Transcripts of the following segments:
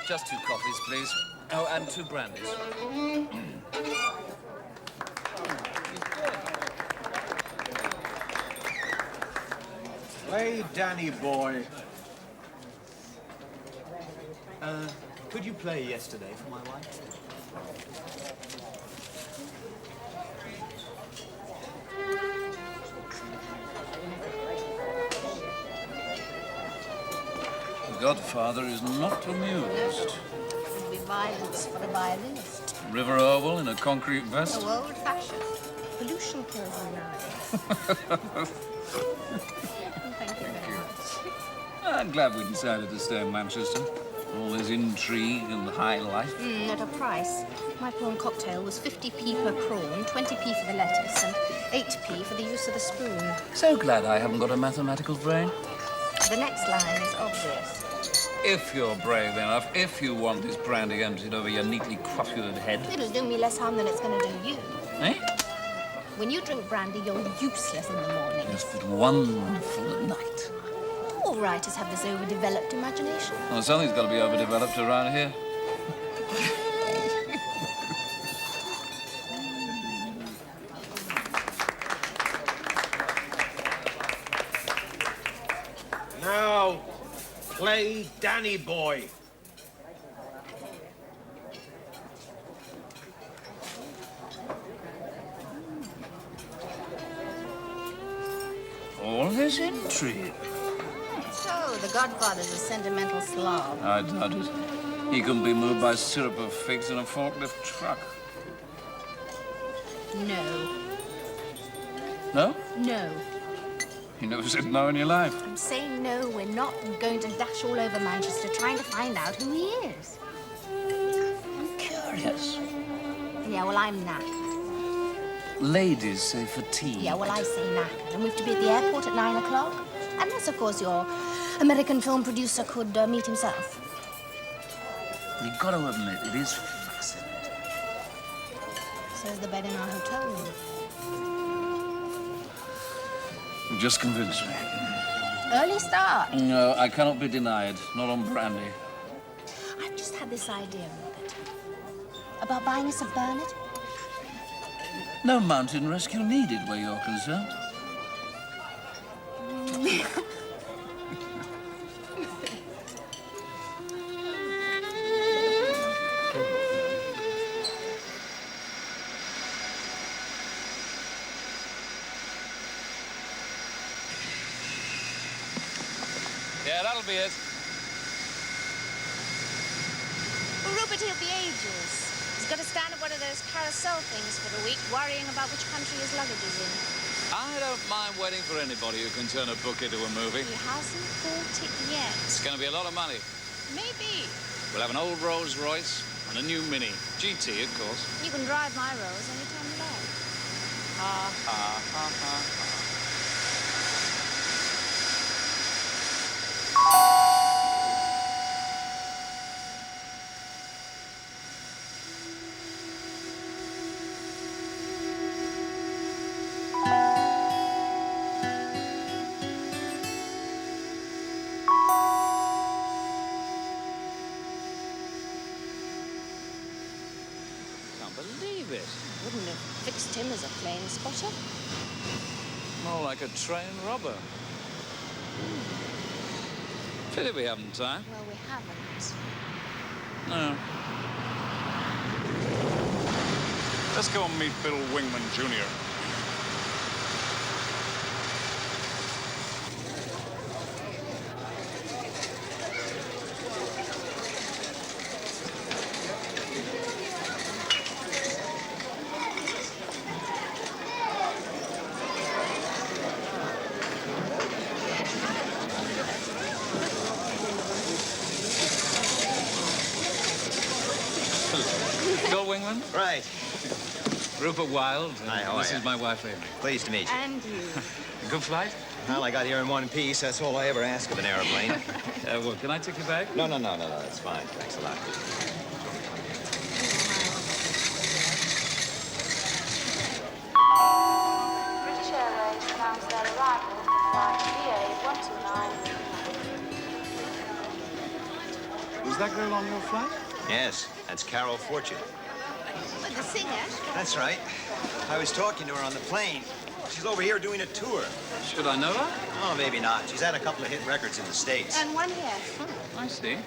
Just 2 coffees, please. Oh, and 2 brandies. Hey, Danny boy. Could you play Yesterday for my wife? The Godfather is not amused. It'd be violence for a violinist. River oval in a concrete vest? So old-fashioned. Pollution kills them nowadays. Thank you very much. I'm glad we decided to stay in Manchester. All this intrigue and high life. At a price. My prawn cocktail was 50p per prawn, 20p for the lettuce, and 8p for the use of the spoon. So glad I haven't got a mathematical brain. The next line is obvious. If you're brave enough, if you want this brandy emptied over your neatly coiffured head. It'll do me less harm than it's going to do you. Eh? When you drink brandy, you're useless in the morning. Yes, but wonderful at night. All writers have this overdeveloped imagination. Well, something's got to be overdeveloped around here. Now, play Danny boy. All this intrigue. So, the Godfather's a sentimental slob. I doubt it. He couldn't be moved by syrup of figs in a forklift truck. No. No? No. You never said no in your life. I'm saying no, we're not going to dash all over Manchester trying to find out who he is. I'm curious. Yeah, well, I'm knackered. Ladies say fatigue. Yeah, well, I say knackered. And we've to be at the airport at 9 o'clock. Unless, of course, your American film producer could meet himself. You've got to admit, it is fascinating. So's the bed in our hotel room. You just convinced me. Early start. No, I cannot be denied. Not on brandy. I've just had this idea, Robert. About buying us a Bernard. No mountain rescue needed where you're concerned. Yeah, that'll be it. Well, Rupert, he'll be ages. He's got to stand at one of those carousel things for a week, worrying about which country his luggage is in. I don't mind waiting for anybody who can turn a book into a movie. He hasn't bought it yet. It's going to be a lot of money. Maybe. We'll have an old Rolls Royce and a new Mini. GT, of course. You can drive my Rolls anytime you like. Ha, ha, ha, ha, ha. Believe it. Wouldn't have fixed him as a plane spotter. More like a train robber. Pity we haven't time. Well, we haven't. No. Let's go and meet Bill Wingman, Jr. Bill Wingman? Right. Rupert Wilde. Hi, how are This ya? is my wife, Amy. Pleased to meet you. And you. Good flight? Well, I got here in one piece. That's all I ever ask of an airplane. Well, can I take you back? No, that's fine. Thanks a lot. British Airways announced their arrival at flight BA 129. Was that girl on your flight? Yes, that's Carol Fortune. But the singer? That's right. I was talking to her on the plane. She's over here doing a tour. Should I know her? Oh, maybe not. She's had a couple of hit records in the States. And one here. I see.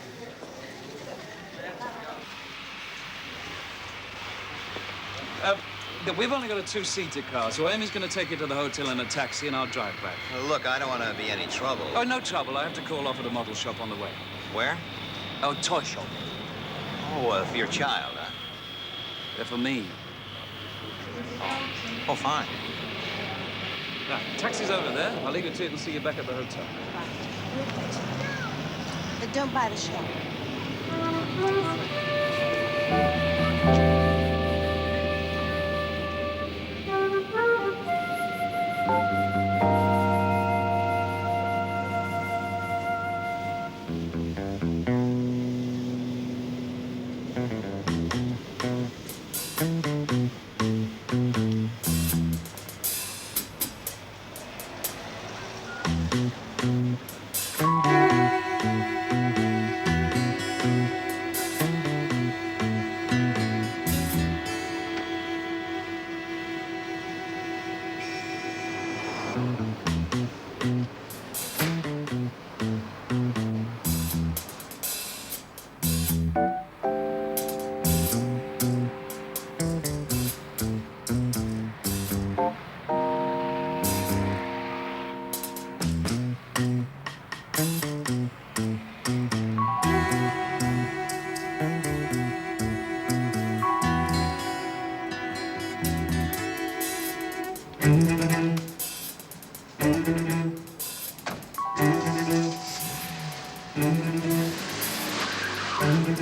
We've only got a two-seater car, so Amy's going to take you to the hotel in a taxi, and I'll drive back. Well, look, I don't want to be any trouble. Oh, no trouble. I have to call off at a model shop on the way. Where? Oh, toy shop. Oh, for your child, huh? They're for me. Oh, fine. Right, taxi's over there. I'll leave it to you and see you back at the hotel. Right. But don't buy the shop.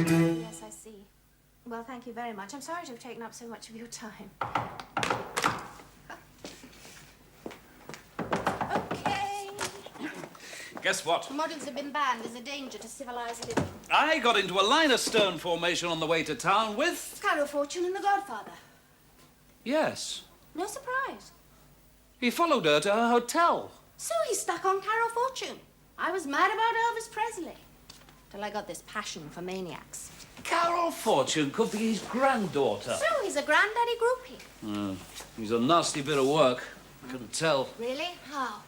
Yes, I see. Well, thank you very much. I'm sorry to have taken up so much of your time. Okay. Guess what? Models have been banned. There's a danger to civilized living. I got into a line of stern formation on the way to town with... Carol Fortune and the Godfather. Yes. No surprise. He followed her to her hotel. So he's stuck on Carol Fortune. I was mad about Elvis Presley. Till I got this passion for maniacs. Carol Fortune could be his granddaughter. So he's a granddaddy groupie. He's a nasty bit of work. I couldn't tell. Really? How?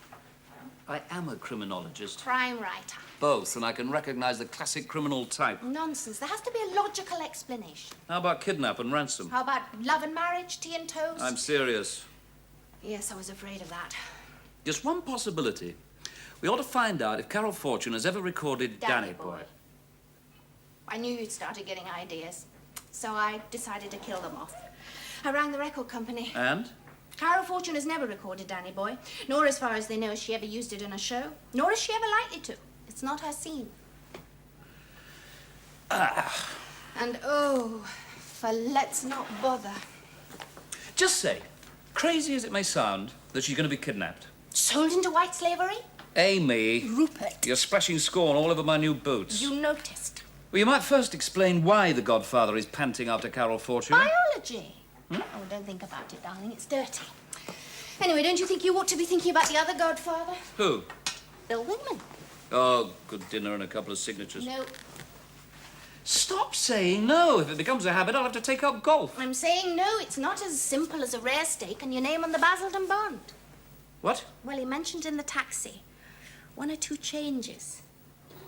I am a criminologist. Crime writer. Both, and I can recognize the classic criminal type. Nonsense. There has to be a logical explanation. How about kidnap and ransom? How about love and marriage, tea and toast? I'm serious. Yes, I was afraid of that. Just one possibility. We ought to find out if Carol Fortune has ever recorded Danny Boy. I knew you'd started getting ideas, so I decided to kill them off. I rang the record company. And? Carol Fortune has never recorded Danny Boy, nor as far as they know has she ever used it in a show, nor is she ever likely to. It's not her scene. And oh, for let's not bother. Just say, crazy as it may sound, that she's going to be kidnapped. Sold into white slavery? Amy. Rupert. You're splashing scorn all over my new boots. You noticed. Well, you might first explain why the Godfather is panting after Carol Fortune. Biology. Oh, don't think about it, darling. It's dirty. Anyway, don't you think you ought to be thinking about the other Godfather? Who? Bill Wingman. Oh, good dinner and a couple of signatures. No, Stop saying no. If it becomes a habit, I'll have to take up golf. I'm saying no. It's not as simple as a rare steak and your name on the Basildon bond. What? Well, he mentioned in the taxi 1 or 2 changes.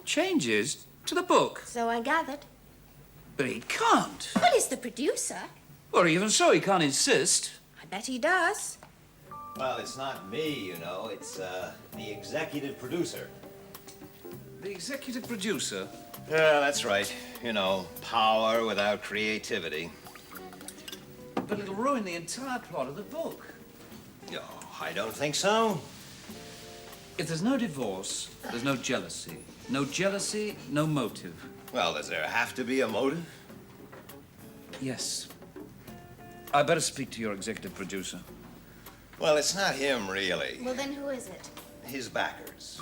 Changes to the book? So I gathered. But he can't. Well, he's the producer. Well, even so, he can't insist. I bet he does. Well, it's not me, you know. It's the executive producer. The executive producer? Yeah, that's right. You know, power without creativity. But it'll ruin the entire plot of the book. No, I don't think so. If there's no divorce, there's no jealousy. No jealousy, no motive. Well, does there have to be a motive? Yes. I better speak to your executive producer. Well, it's not him, really. Well, then who is it? His backers.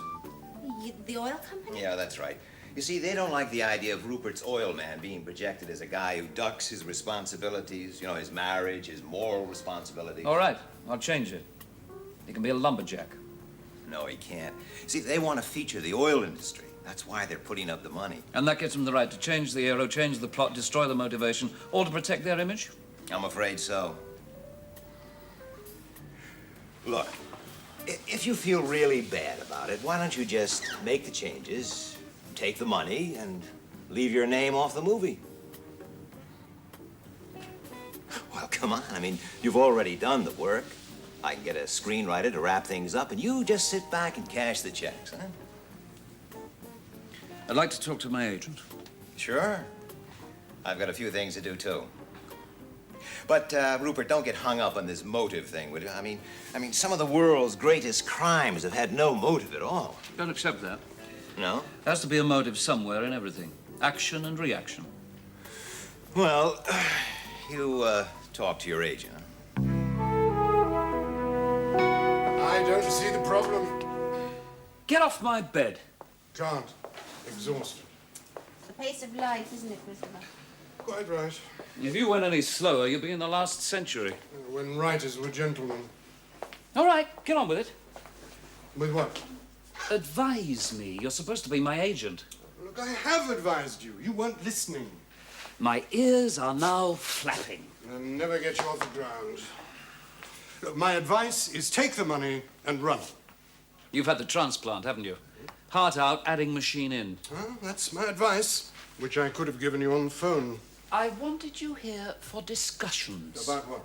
The oil company? Yeah, that's right. You see, they don't like the idea of Rupert's oil man being projected as a guy who ducks his responsibilities, you know, his marriage, his moral responsibilities. All right, I'll change it. He can be a lumberjack. No, he can't. See, they want to feature the oil industry. That's why they're putting up the money. And that gets them the right to change the hero, change the plot, destroy the motivation, all to protect their image? I'm afraid so. Look, if you feel really bad about it, why don't you just make the changes, take the money, and leave your name off the movie? Well, come on. I mean, you've already done the work. I can get a screenwriter to wrap things up, and you just sit back and cash the checks, huh? I'd like to talk to my agent. Sure. I've got a few things to do, too. But, Rupert, don't get hung up on this motive thing, would you? I mean, some of the world's greatest crimes have had no motive at all. Don't accept that. No? There has to be a motive somewhere in everything. Action and reaction. Well, you, talk to your agent, huh? I don't see the problem. Get off my bed. Can't. Exhausted. The pace of life, isn't it, Christopher? Quite right. If you went any slower, you'd be in the last century. When writers were gentlemen. All right, get on with it. With what? Advise me. You're supposed to be my agent. Look, I have advised you. You weren't listening. My ears are now flapping. I'll never get you off the ground. Look, my advice is take the money and run. You've had the transplant, haven't you? Heart out, adding machine in. Well, that's my advice, which I could have given you on the phone. I wanted you here for discussions. About what?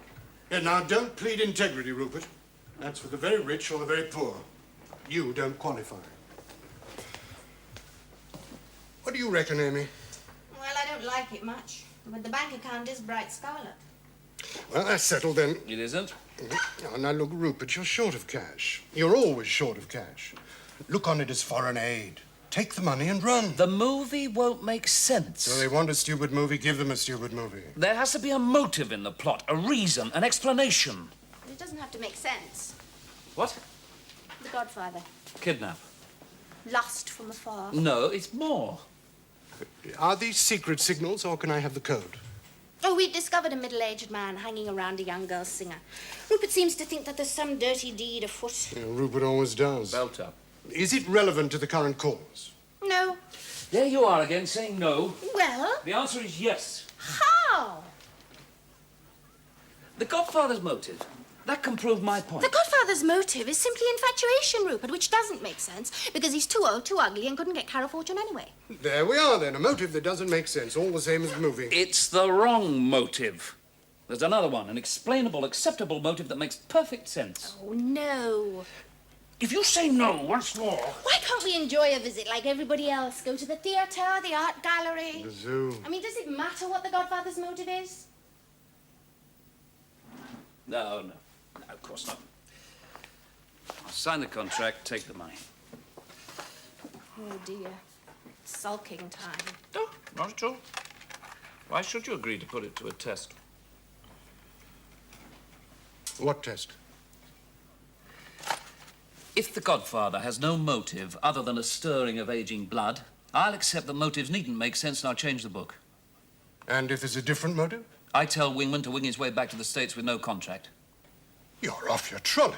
Yeah, now, don't plead integrity, Rupert. That's for the very rich or the very poor. You don't qualify. What do you reckon, Amy? Well, I don't like it much, but the bank account is bright scarlet. Well, that's settled then. It isn't? Now, look, Rupert, you're short of cash. You're always short of cash. Look on it as foreign aid. Take the money and run. The movie won't make sense. So they want a stupid movie, give them a stupid movie. There has to be a motive in the plot, a reason, an explanation. It doesn't have to make sense. What? The Godfather. Kidnap. Lust from afar. No, it's more. Are these secret signals, or can I have the code? Oh, we discovered a middle-aged man hanging around a young girl singer. Rupert seems to think that there's some dirty deed afoot. Yeah, Rupert always does. Belt up. Is it relevant to the current cause? No. There you are again, saying no. Well, The answer is yes. how? The Godfather's motive. That can prove my point. The Godfather's motive is simply infatuation, Rupert, which doesn't make sense because he's too old, too ugly, and couldn't get Carol Fortune anyway. There we are, then. A motive that doesn't make sense, all the same as the movie. It's the wrong motive. There's another one, an explainable, acceptable motive that makes perfect sense. Oh, no. If you say no once more... Why can't we enjoy a visit like everybody else? Go to the theatre, the art gallery. The zoo. I mean, does it matter what the Godfather's motive is? No, of course not. I'll sign the contract, take the money. Oh, dear. Sulking time. No, not at all. Why should you agree to put it to a test? What test? If the Godfather has no motive other than a stirring of aging blood, I'll accept that motives needn't make sense and I'll change the book. And if there's a different motive? I tell Wingman to wing his way back to the States with no contract. You're off your trolley.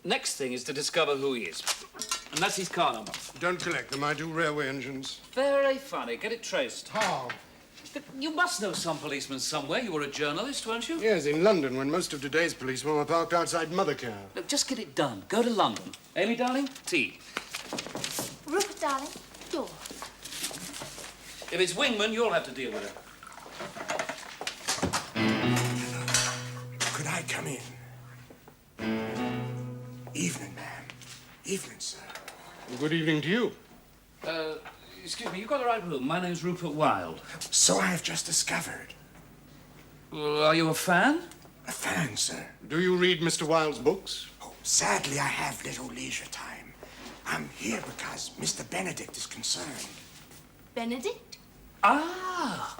Next thing is to discover who he is. And that's his car number. Don't collect them. I do railway engines. Very funny. Get it traced. How? You must know some policeman somewhere. You were a journalist, weren't you? Yes, in London, when most of today's policemen were parked outside Mothercare. Look, just get it done. Go to London. Amy, darling, tea. Rupert, darling, door. If it's Wingman, you'll have to deal with it. Could I come in? Evening, ma'am. Evening, sir. Good evening to you. Excuse me, you've got the right room. My name's Rupert Wilde. So I have just discovered. Well, are you a fan? A fan, sir. Do you read Mr. Wilde's books? Oh, sadly, I have little leisure time. I'm here because Mr. Benedict is concerned. Benedict? Ah!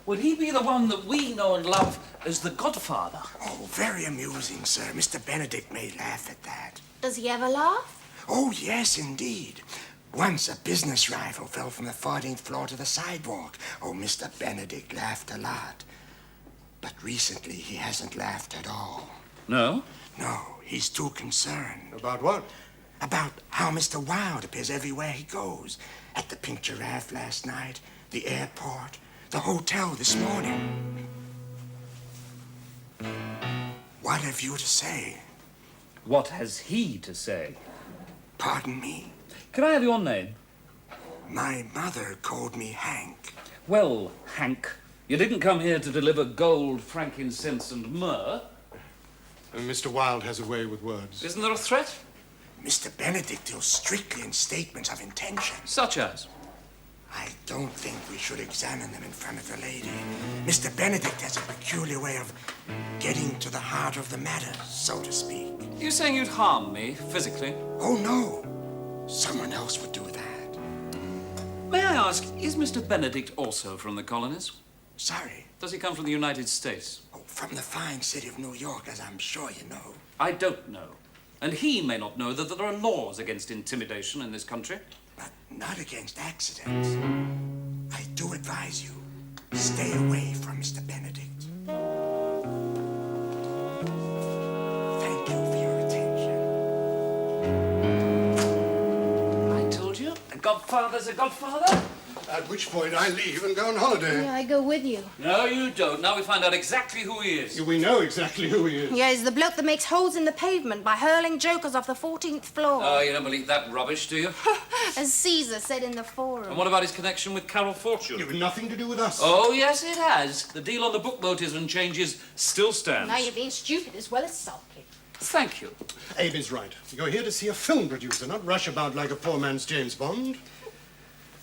Would he be the one that we know and love as the Godfather? Oh, very amusing, sir. Mr. Benedict may laugh at that. Does he ever laugh? Oh, yes, indeed. Once a business rival fell from the 14th floor to the sidewalk. Oh, Mr. Benedict laughed a lot. But recently, he hasn't laughed at all. No? No, he's too concerned. About what? About how Mr. Wilde appears everywhere he goes. At the Pink Giraffe last night, the airport, the hotel this morning. What have you to say? What has he to say? Pardon me? Can I have your name? My mother called me Hank. Well, Hank, you didn't come here to deliver gold, frankincense, and myrrh. Mr. Wilde has a way with words. Isn't there a threat? Mr. Benedict deals strictly in statements of intention. Such as? I don't think we should examine them in front of the lady. Mr. Benedict has a peculiar way of getting to the heart of the matter, so to speak. You saying you'd harm me, physically? Oh, no. Someone else would do that. May I ask, is Mr. Benedict also from the colonies? Sorry. Does he come from the United States? Oh, from the fine city of New York, as I'm sure you know. I don't know. And he may not know that there are laws against intimidation in this country. But not against accidents. I do advise you, stay away from Mr. Benedict. Thank you for your attention. I told you, a godfather's a godfather. At which point I leave and go on holiday. Yeah, I go with you. No, you don't. Now we find out exactly who he is. We know exactly who he is. Yeah, he's the bloke that makes holes in the pavement by hurling jokers off the 14th floor. Oh, you don't believe that rubbish, do you? As Caesar said in the forum. And what about his connection with Carol Fortune? You've nothing to do with us. Oh, yes, it has. The deal on the book motives and changes still stands. Now you're being stupid as well as sulky. Thank you. Abe is right. You're here to see a film producer, not rush about like a poor man's James Bond.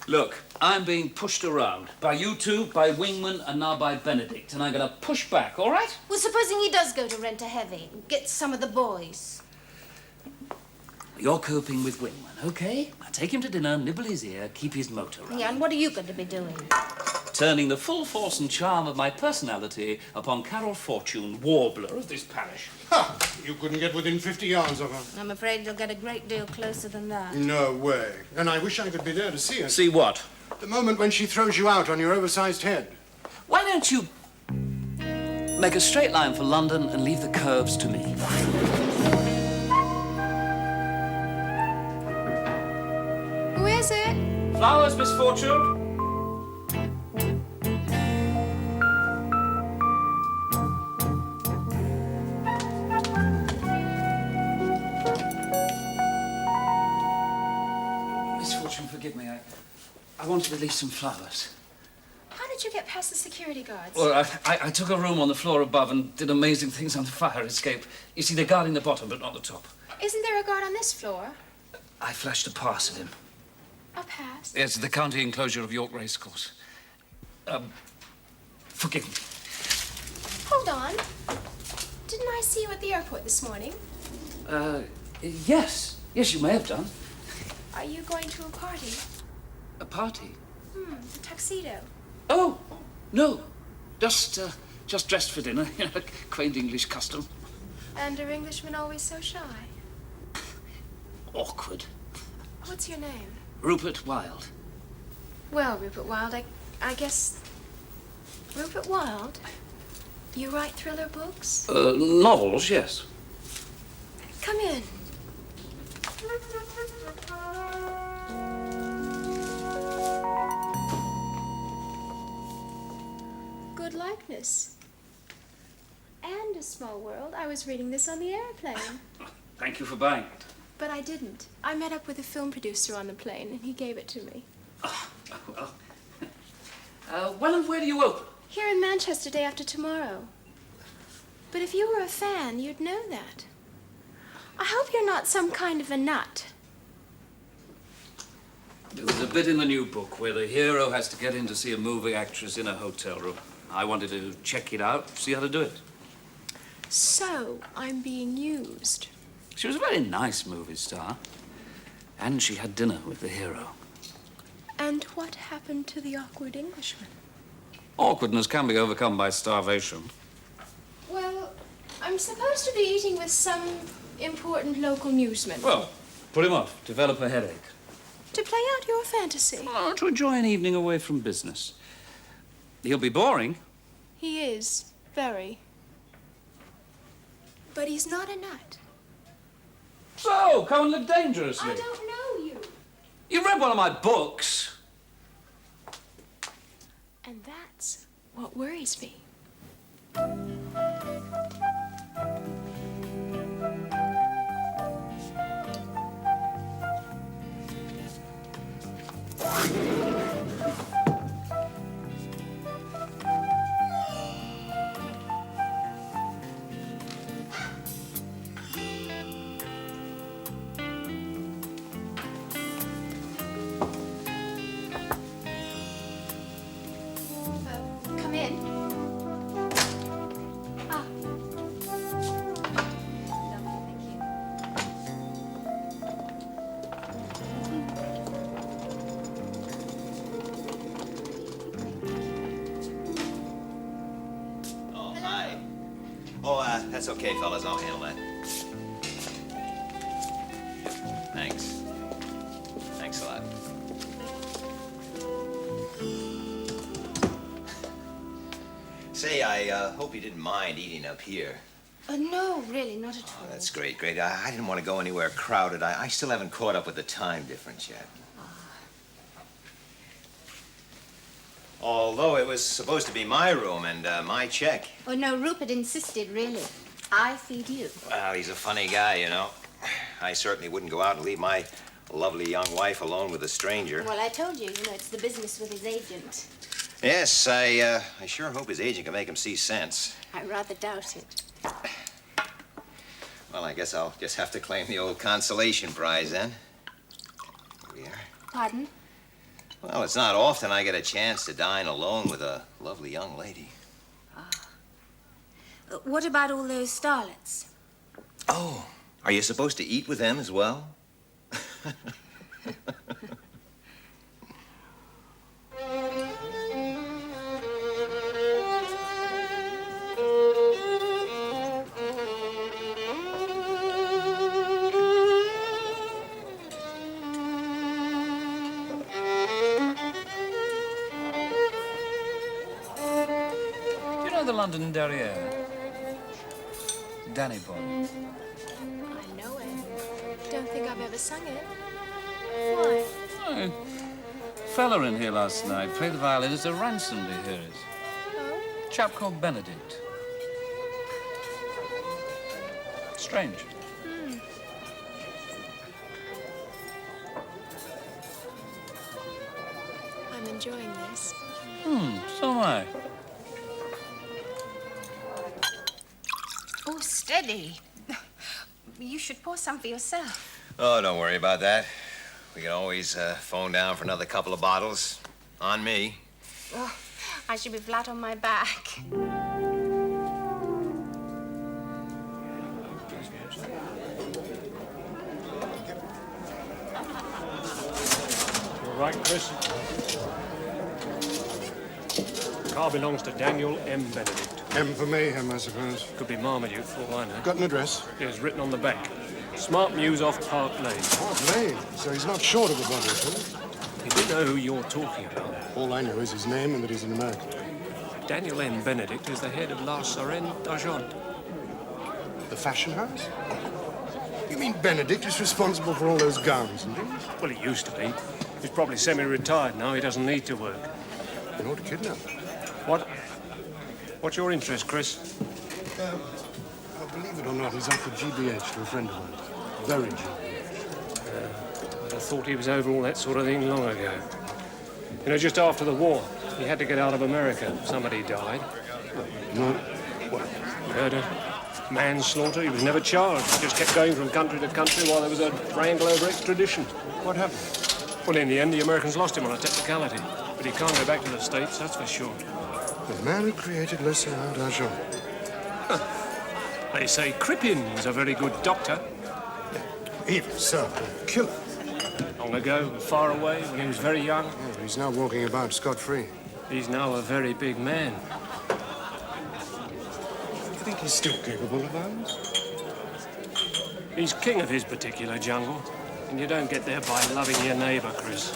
Look, I'm being pushed around by you two, by Wingman, and now by Benedict, and I'm going to push back, all right? Well, supposing he does go to Rent-A-Heavy and get some of the boys. You're coping with Wingman, okay? Now take him to dinner, nibble his ear, keep his motor running. Yeah, and what are you going to be doing? Turning the full force and charm of my personality upon Carol Fortune, warbler of this parish. Ha! You couldn't get within 50 yards of her. I'm afraid you'll get a great deal closer than that. No way. And I wish I could be there to see her. See what? The moment when she throws you out on your oversized head. Why don't you make a straight line for London and leave the curves to me? Who is it? Flowers, Miss Fortune. Miss Fortune, forgive me. I wanted to leave some flowers. How did you get past the security guards? Well, I took a room on the floor above and did amazing things on the fire escape. You see, they're guarding the bottom, but not the top. Isn't there a guard on this floor? I flashed a pass at him. A pass? Yes, the county enclosure of York Racecourse. Forgive me. Hold on. Didn't I see you at the airport this morning? Yes. Yes, you may have done. Are you going to a party? A party? The tuxedo. Oh, no. Just dressed for dinner. You know, quaint English custom. And are Englishmen always so shy? Awkward. What's your name? Rupert Wilde. Well, Rupert Wilde, I guess... Rupert Wilde? You write thriller books? Novels, yes. Come in. Good likeness. And a small world. I was reading this on the airplane. Thank you for buying it. But I didn't. I met up with a film producer on the plane, and he gave it to me. Well. When and where do you open? Here in Manchester, day after tomorrow. But if you were a fan, you'd know that. I hope you're not some kind of a nut. There's a bit in the new book where the hero has to get in to see a movie actress in a hotel room. I wanted to check it out, see how to do it. So, I'm being used. She was a very nice movie star. And she had dinner with the hero. And what happened to the awkward Englishman? Awkwardness can be overcome by starvation. Well, I'm supposed to be eating with some important local newsman. Well, put him off. Develop a headache. To play out your fantasy. Oh, to enjoy an evening away from business. He'll be boring. He is. Very. But he's not a nut. So, come and live dangerously. I don't know you. You read one of my books. And that's what worries me. Come in. Ah. Lovely, thank you. Oh, hi. Oh, that's okay, fellas. I'll handle that. Thanks. Thanks a lot. Say, I hope you didn't mind eating up here. No, really, not at all. Oh, that's great, great. I didn't want to go anywhere crowded. I still haven't caught up with the time difference yet. Although it was supposed to be my room and my check. Oh, no, Rupert insisted, really. I feed you. Well, he's a funny guy, you know. I certainly wouldn't go out and leave my lovely young wife alone with a stranger. Well, I told you, it's the business with his agent. Yes, I sure hope his agent can make him see sense. I rather doubt it. Well, I guess I'll just have to claim the old consolation prize then. Here we are. Pardon? Well, it's not often I get a chance to dine alone with a lovely young lady. What about all those starlets? Oh, are you supposed to eat with them as well? Do you know the London Derriere? Danny Boy. I know it. Don't think I've ever sung it. Why? Oh, fella in here last night played the violin as a ransom to hear it. Oh? Chap called Benedict. Strange. I'm enjoying this. So am I. Oh, steady. You should pour some for yourself. Oh, don't worry about that. We can always phone down for another couple of bottles. On me. Oh, I should be flat on my back. All right, Chris. The car belongs to Daniel M. Benedict. M for mayhem, I suppose. Could be Marmaduke for all I know. Got an address? It's written on the back. Smart Mews off Park Lane. Park Lane. So he's not short of a body, is You do know who you're talking about. All I know is his name and that he's an American. Daniel M. Benedict is the head of La Sereine d'Argent. The fashion house? You mean Benedict is responsible for all those gowns and things? Well, he used to be. He's probably semi-retired now. He doesn't need to work. You ought to kidnap. What? What's your interest, Chris? Well, believe it or not, he's offered GBH to a friend of mine. Very GBH. I thought he was over all that sort of thing long ago. You know, just after the war, he had to get out of America. Somebody died. No. What? Murder. Manslaughter. He was never charged. He just kept going from country to country while there was a wrangle over extradition. What happened? Well, in the end, the Americans lost him on a technicality. But he can't go back to the States, that's for sure. The man who created Le Serrant d'Argent. They say Crippin's a very good doctor. Even so, killer. Long ago, far away, when he was very young. Oh, he's now walking about scot-free. He's now a very big man. You think he's still capable of violence? He's king of his particular jungle, and you don't get there by loving your neighbor, Chris.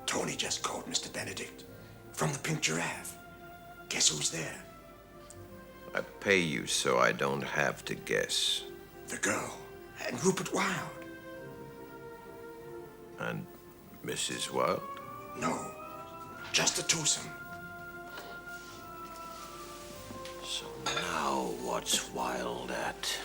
Tony just called Mr. Benedict from the Pink Giraffe. Guess who's there? I pay you so I don't have to guess. The girl and Rupert Wilde. And Mrs. Wilde? No, just a twosome. So now what's Wilde at?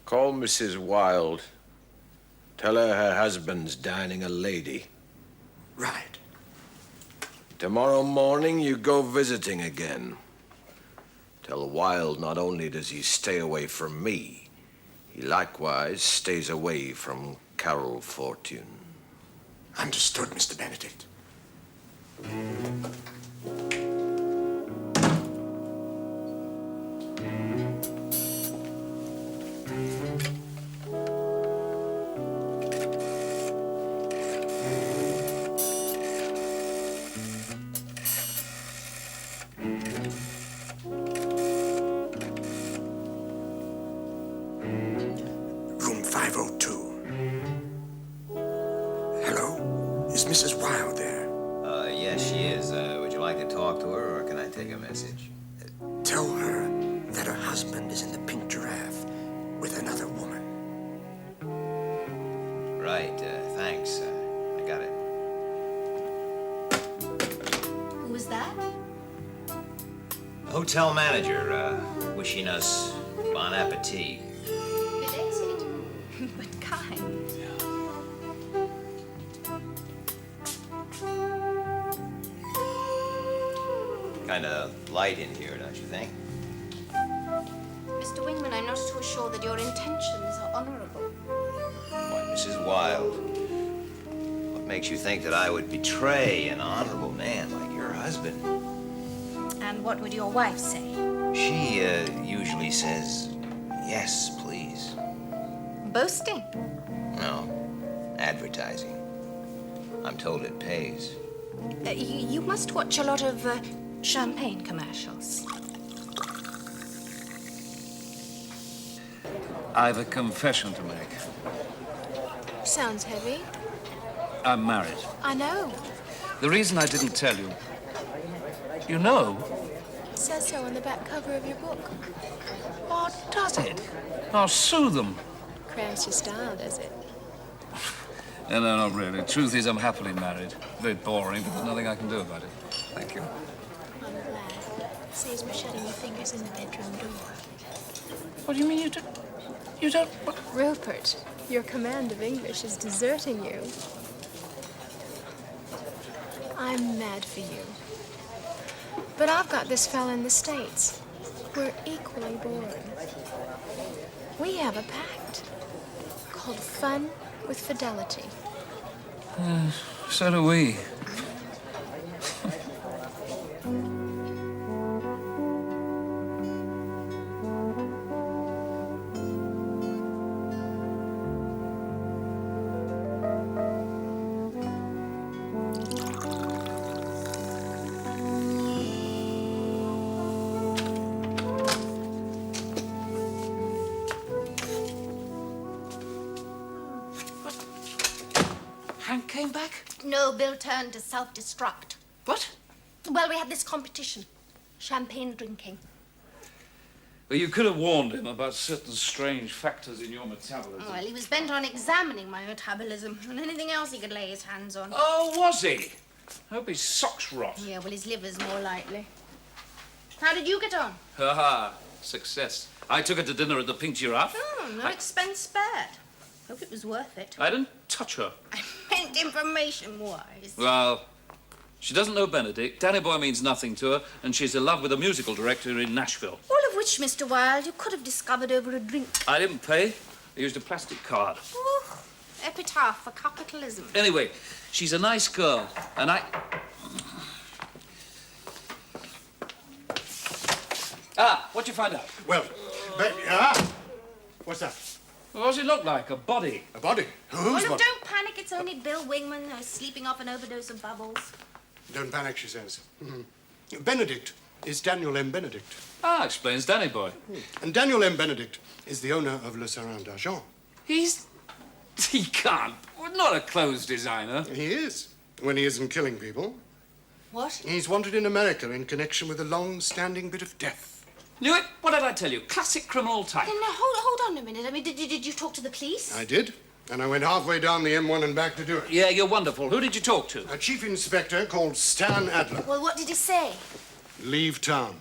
Call Mrs. Wilde. Tell her husband's dining a lady. Right. Tomorrow morning, you go visiting again. Tell Wilde not only does he stay away from me, he likewise stays away from Carol Fortune. Understood, Mr. Benedict. Room 502. Hello? Is Mrs. Wilde there? Yes, she is. Would you like to talk to her, or can I take a message? Tell her that her husband is in the Pink Giraffe with another woman. Right, thanks. I got it. Who was that? Hotel manager, wishing us bon appetit. Belated. But kind. Kind of light in here, don't you think? Mr. Wingman, I'm not at all sure that your intentions are honorable. Why, Mrs. Wilde, what makes you think that I would betray an honorable man like your husband? And what would your wife say? She, usually says, yes, please. Boasting. No, advertising. I'm told it pays. You must watch a lot of champagne commercials. I've a confession to make. Sounds heavy. I'm married. I know. The reason I didn't tell you... You know? It says so on the back cover of your book. Oh, does it? I'll sue them. Cramps your style, does it? No, not really. Truth is, I'm happily married. Very boring, but there's nothing I can do about it. Thank you. I'm glad. Saves me shutting your fingers in the bedroom door. What do you mean you don't... What? Rupert, your command of English is deserting you. I'm mad for you. But I've got this fella in the States. We're equally bored. We have a pact called Fun with Fidelity. So do we. Hank came back? No, Bill turned to self-destruct. What? Well, we had this competition. Champagne drinking. Well, you could have warned him about certain strange factors in your metabolism. Well, he was bent on examining my metabolism and anything else he could lay his hands on. Oh, was he? I hope his socks rot. Yeah, well, his liver's more likely. How did you get on? Ha-ha. Success. I took her to dinner at the Pink Giraffe. Oh, no expense spared. Hope it was worth it. I didn't touch her. I meant information-wise. Well, she doesn't know Benedict. Danny Boy means nothing to her, and she's in love with a musical director in Nashville. All of which, Mr. Wilde, you could have discovered over a drink. I didn't pay. I used a plastic card. Ooh, epitaph for capitalism. Anyway, she's a nice girl, and I... What'd you find out? Well, what's that? What does it look like? A body? A body? Oh, Whose look, body? don't panic. It's only Bill Wingman who's sleeping off an overdose of bubbles. Don't panic, she says. Benedict is Daniel M. Benedict. Explains Danny Boy. And Daniel M. Benedict is the owner of Le Sarin d'Argent. He can't. Well, not a clothes designer. He is, when he isn't killing people. What? He's wanted in America in connection with a long-standing bit of death. Knew it? What did I tell you? Classic criminal type. No, hold on a minute. I mean, did you talk to the police? I did, and I went halfway down the M1 and back to do it. Yeah, you're wonderful. Who did you talk to? A chief inspector called Stan Adler. Well, what did he say? Leave town.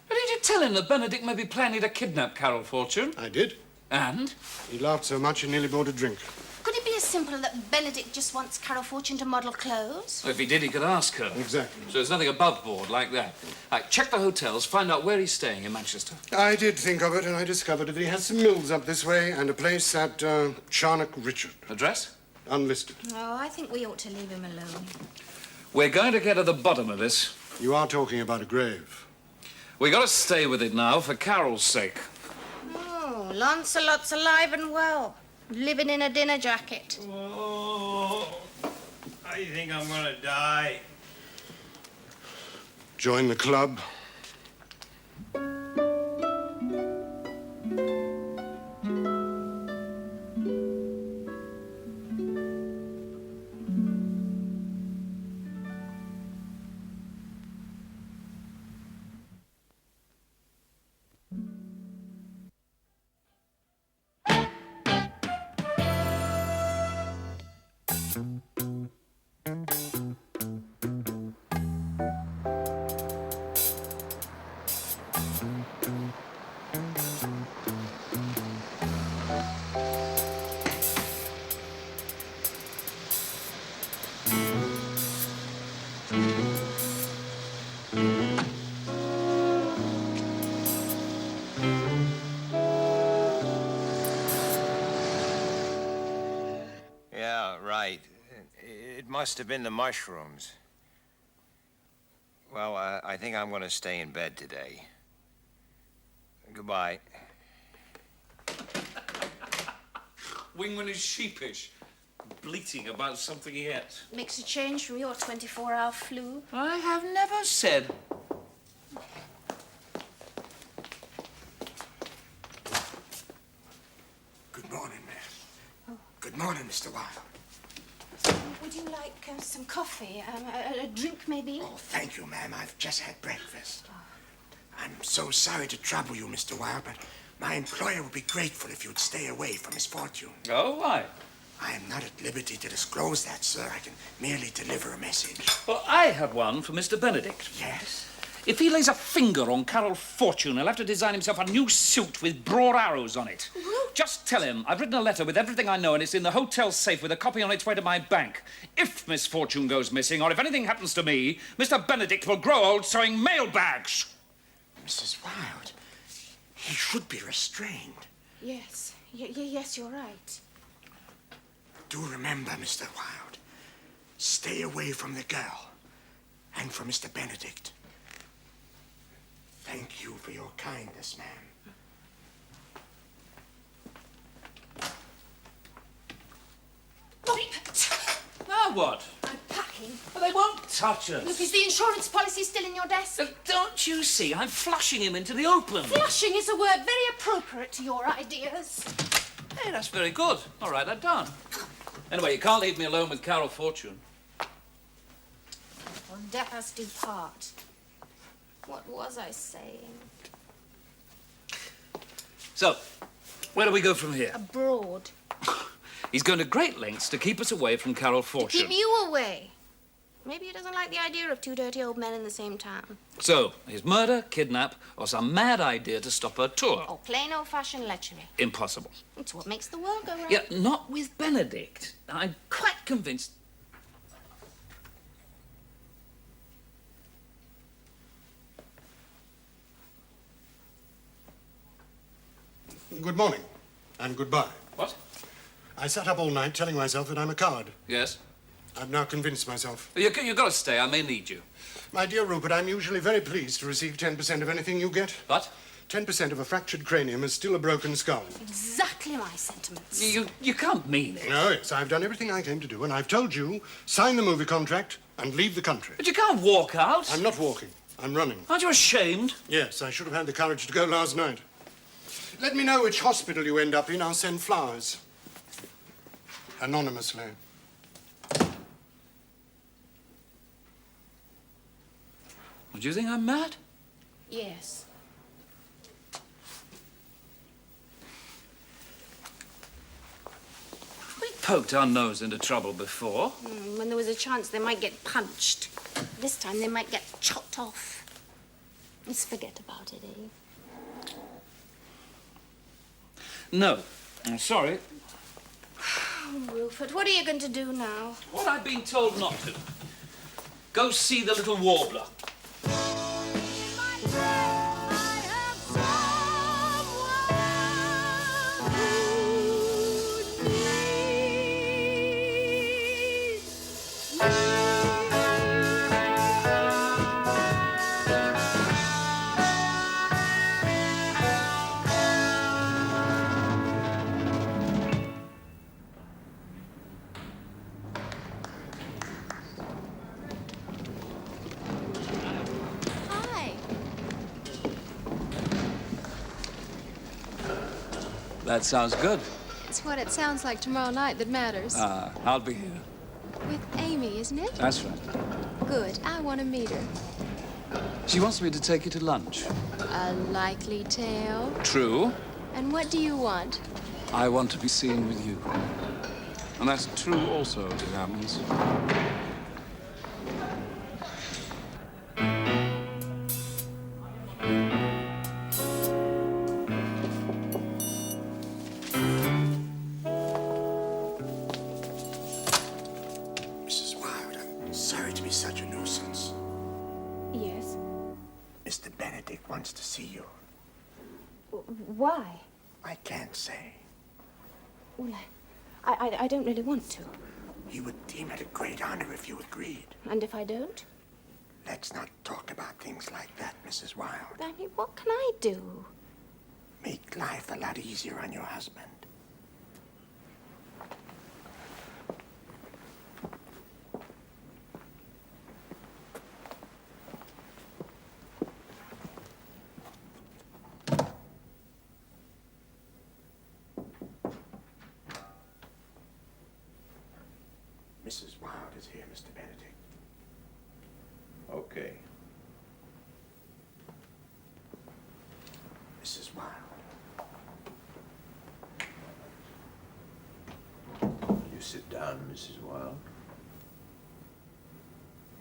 But did you tell him that Benedict may be planning to kidnap Carol Fortune? I did. And? He laughed so much he nearly bought a drink. Could it be as simple that Benedict just wants Carol Fortune to model clothes? Well, if he did, he could ask her. Exactly. So there's nothing above board like that. Check the hotels, find out where he's staying in Manchester. I did think of it, and I discovered that he has some mills up this way and a place at Charnock Richard. Address? Unlisted. Oh, I think we ought to leave him alone. We're going to get to the bottom of this. You are talking about a grave. We got to stay with it now for Carol's sake. Oh, Lancelot's alive and well. Living in a dinner jacket. Oh, I think I'm gonna die. Join the club. Yeah, right. It must have been the mushrooms. Well, I think I'm going to stay in bed today. Goodbye. Wingman is sheepish, bleating about something he ate. Makes a change from your 24-hour flu. I have never said. Good morning, ma'am. Good morning, Mr. Wilde. Would you like some coffee? A drink, maybe? Oh, thank you, ma'am. I've just had breakfast. I'm so sorry to trouble you, Mr. Wilde, but my employer would be grateful if you'd stay away from Miss Fortune. Oh, why? I am not at liberty to disclose that, sir. I can merely deliver a message. Well, I have one for Mr. Benedict. Yes? If he lays a finger on Carol Fortune, he'll have to design himself a new suit with broad arrows on it. Just tell him I've written a letter with everything I know, and it's in the hotel safe with a copy on its way to my bank. If Miss Fortune goes missing, or if anything happens to me, Mr. Benedict will grow old sewing mailbags. Mrs. Wilde, he should be restrained. Yes. Yes, you're right. Do remember, Mr. Wilde, stay away from the girl and from Mr. Benedict. Thank you for your kindness, ma'am. Now what? I'm packing. Well, they won't touch us. Look, is the insurance policy still in your desk? Don't you see? I'm flushing him into the open. Flushing is a word very appropriate to your ideas. Hey, that's very good. All right, I'm done. Anyway, you can't leave me alone with Carol Fortune. Well, death us do part. What was I saying? So, where do we go from here? Abroad. He's going to great lengths to keep us away from Carol To Fortune. keep you away. Maybe he doesn't like the idea of two dirty old men in the same town. So, his murder, kidnap, or some mad idea to stop her tour? Or plain old-fashioned lechery. Impossible. It's what makes the world go round. Yeah, not with Benedict. I'm quite convinced. Good morning, and goodbye. What? I sat up all night telling myself that I'm a coward. Yes? I've now convinced myself. You've got to stay. I may need you. My dear Rupert, I'm usually very pleased to receive 10% of anything you get. What? 10% of a fractured cranium is still a broken skull. Exactly my sentiments. You can't mean it. No, yes, I've done everything I came to do, and I've told you, sign the movie contract and leave the country. But you can't walk out. I'm not walking. I'm running. Aren't you ashamed? Yes, I should have had the courage to go last night. Let me know which hospital you end up in. I'll send flowers. Anonymously. Do you think I'm mad? Yes. We poked our nose into trouble before. When there was a chance they might get punched. This time they might get chopped off. Let's forget about it, eh? No. I'm sorry. Oh, Rupert, what are you going to do now? What I've been told not to. Go see the little warbler. That sounds good. It's what it sounds like tomorrow night that matters. I'll be here. With Amy, isn't it? That's right. Good. I want to meet her. She wants me to take you to lunch. A likely tale. True. And what do you want? I want to be seen with you. And that's true also, as it happens. Mrs. Wilde, I'm sorry to be such a nuisance. Yes. Mr. Benedict wants to see you. Why? I can't say. Well, I don't really want to. He would deem it a great honor if you agreed. And if I don't? Let's not talk about things like that, Mrs. Wilde. I mean, what can I do? Make life a lot easier on your husband. Mrs. Wilde is here, Mr. Benedict. Okay. Mrs. Wilde. You sit down, Mrs. Wilde.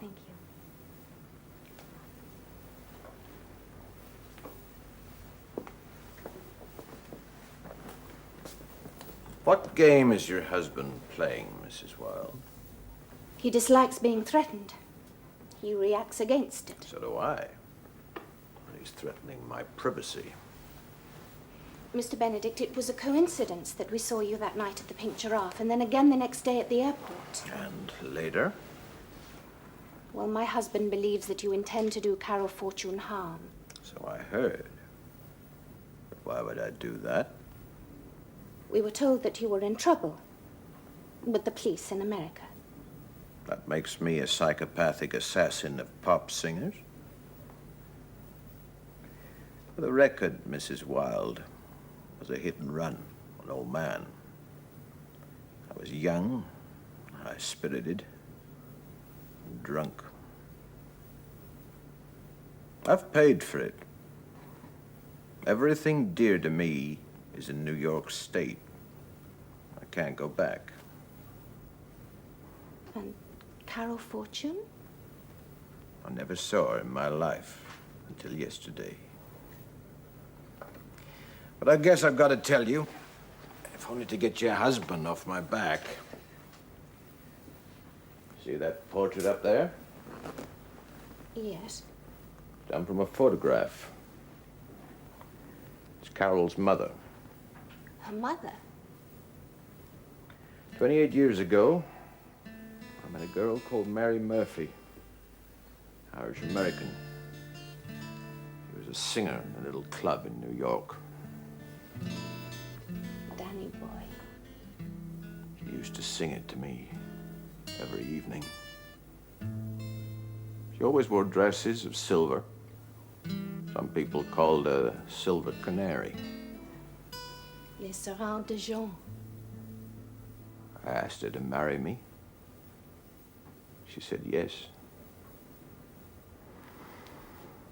Thank you. What game is your husband playing, Mrs. Wilde? He dislikes being threatened. He reacts against it. So do I. He's threatening my privacy. Mr. Benedict, it was a coincidence that we saw you that night at the Pink Giraffe and then again the next day at the airport. And later? Well, my husband believes that you intend to do Carol Fortune harm. So I heard. But why would I do that? We were told that you were in trouble with the police in America. That makes me a psychopathic assassin of pop singers? For the record, Mrs. Wilde, was a hit and run, an old man. I was young, high-spirited, and drunk. I've paid for it. Everything dear to me is in New York State. I can't go back. And Carol Fortune? I never saw her in my life until yesterday. But I guess I've got to tell you, if only to get your husband off my back. See that portrait up there? Yes. Done from a photograph. It's Carol's mother. Her mother? 28 years ago, I met a girl called Mary Murphy, Irish-American. She was a singer in a little club in New York. Danny boy. She used to sing it to me every evening. She always wore dresses of silver. Some people called her Silver Canary. Les Serrans de Jean. I asked her to marry me. She said yes.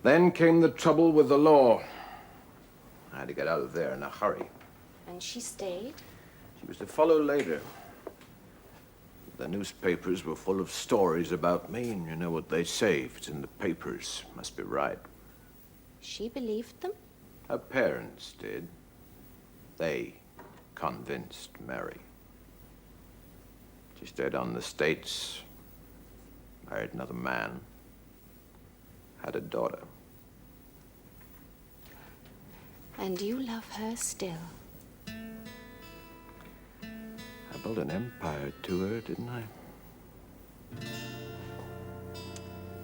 Then came the trouble with the law. I had to get out of there in a hurry. And she stayed? She was to follow later. The newspapers were full of stories about me, and you know what they say. If it's in the papers, it must be right. She believed them? Her parents did. They convinced Mary. She stayed on the States, married another man, had a daughter. And you love her still? I built an empire to her, didn't I?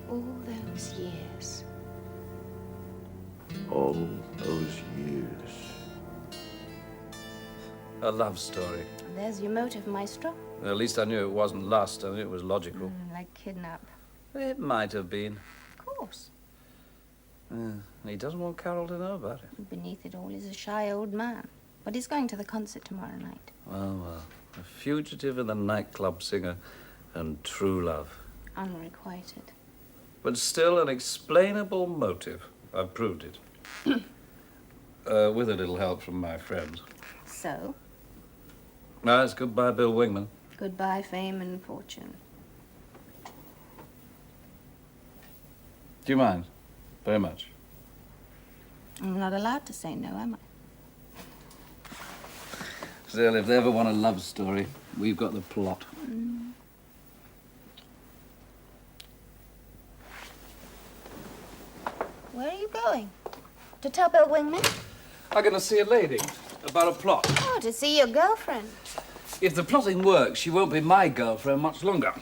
All those years. All those years. A love story. There's your motive, Maestro. At least I knew it wasn't lust. I knew it was logical. Like kidnap. It might have been. Of course. He doesn't want Carol to know about it. Beneath it all is a shy old man. But he's going to the concert tomorrow night. Well. A fugitive and a nightclub singer and true love. Unrequited. But still an explainable motive. I've proved it. With a little help from my friends. So? It's goodbye, Bill Wingman. Goodbye, fame and fortune. Do you mind? Very much. I'm not allowed to say no, am I? Still, if they ever want a love story, we've got the plot. Where are you going? To tell Bill Wingman? I'm going to see a lady about a plot. Oh, to see your girlfriend. If the plotting works, she won't be my girlfriend much longer.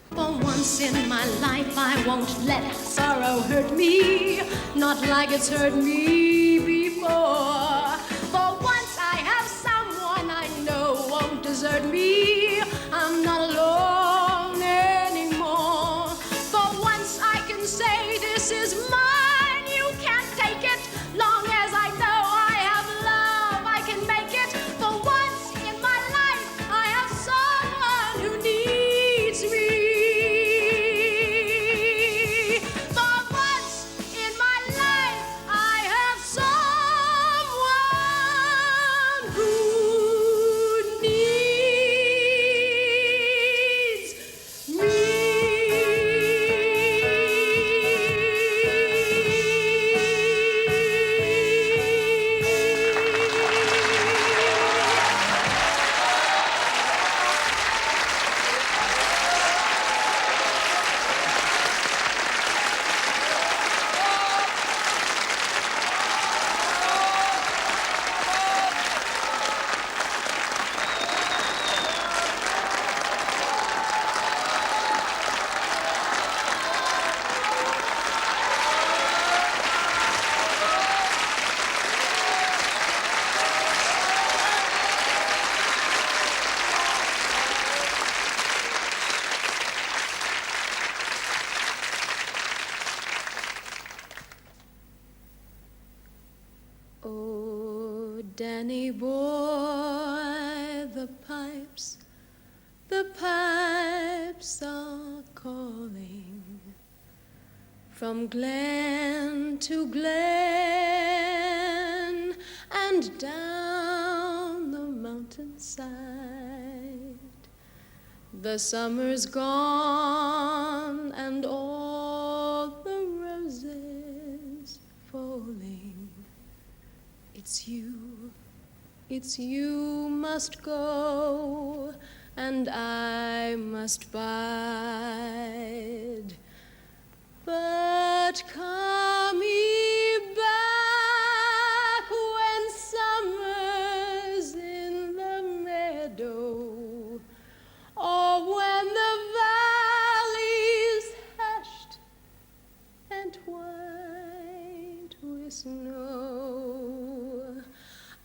For once in my life, I won't let sorrow hurt me, not like it's hurt me before. For once I have someone I know won't desert me. I'm not alone anymore. For once I can say this is mine. You can't take it. Long as I know I have love, I can make it. For once in my life, I have someone who needs me. For once in my life, I have someone who needs me. Oh, Danny boy, the pipes are calling from glen to glen and down the mountainside. The summer's gone and all It's you must go, and I must bide. But come ye back when summer's in the meadow, or when the valley's hushed and white with snow.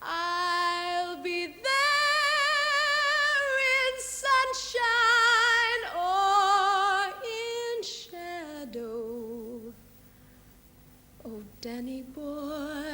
I'll be there in sunshine or in shadow. Oh, Danny boy,